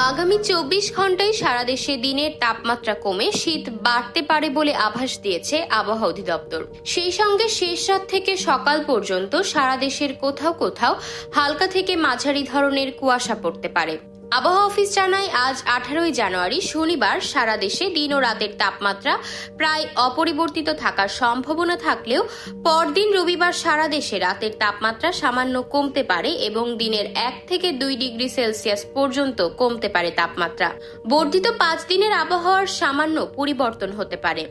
আগামী 24 ঘন্টায় সারা দেশে দিনের তাপমাত্রা কমে শীত বাড়তে পারে বলে আভাস দিয়েছে আবহাওয়া অধিদপ্তর। সেই সঙ্গে শেষ রাত থেকে সকাল পর্যন্ত সারা দেশের কোথাও কোথাও হালকা থেকে মাঝারি ধরনের কুয়াশা পড়তে পারে। আবহাওয়া অফিস জানায়, আজ 18 জানুয়ারি শনিবার সারা দেশে দিন ও রাতের তাপমাত্রা প্রায় অপরিবর্তিত থাকার সম্ভাবনা থাকলেও পরদিন রবিবার সারা দেশে রাতের তাপমাত্রা সামান্য কমতে পারে এবং দিনের 1 থেকে 2 ডিগ্রি সেলসিয়াস পর্যন্ত কমতে পারে তাপমাত্রা। বর্ধিত 5 দিনের আবহাওয়ার সামান্য পরিবর্তন হতে পারে।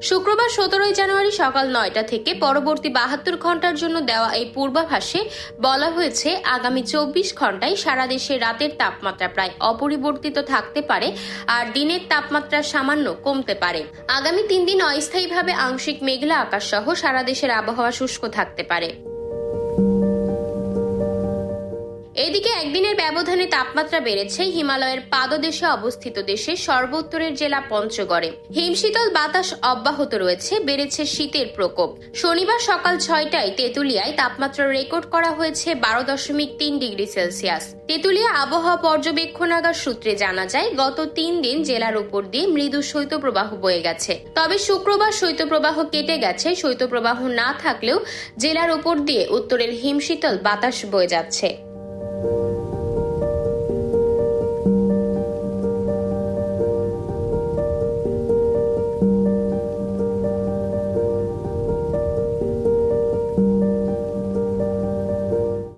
শুক্রবার 17 জানুয়ারি সকাল 9টা থেকে পরবর্তী 72 ঘন্টার জন্য দেওয়া এই পূর্বাভাসে বলা হয়েছে, আগামী 24 ঘন্টায় সারা দেশে রাতের তাপমাত্রা প্রায় অপরিবর্তিত থাকতে পারে আর দিনের তাপমাত্রা সামান্য কমতে পারে। আগামী 3 দিন অস্থায়ীভাবে আংশিক মেঘলা আকাশ সহ সারা দেশের আবহাওয়া শুষ্ক থাকতে পারে। এদিকে একদিনের ব্যবধানে তাপমাত্রা বেড়েছে হিমালয়ের পাদদেশে অবস্থিত দেশের সর্বোত্তরের জেলা পঞ্চগড়ে। হিমশীতল বাতাস অব্যাহত রয়েছে, বেড়েছে শীতের প্রকোপ। শনিবার সকাল 6টায় তেঁতুলিয়ায় তাপমাত্রা রেকর্ড করা হয়েছে 12.3 ডিগ্রি সেলসিয়াস। তেঁতুলিয়া আবহাওয়া পর্যবেক্ষণাগার সূত্রে জানা যায়, গত 3 দিন জেলার উপর দিয়ে মৃদু শৈত্যপ্রবাহ বয়ে গেছে। তবে শুক্রবার শৈত্যপ্রবাহ কেটে গেছে। শৈত্যপ্রবাহ না থাকলেও জেলার উপর দিয়ে উত্তরের হিমশীতল বাতাস বয়ে যাচ্ছে।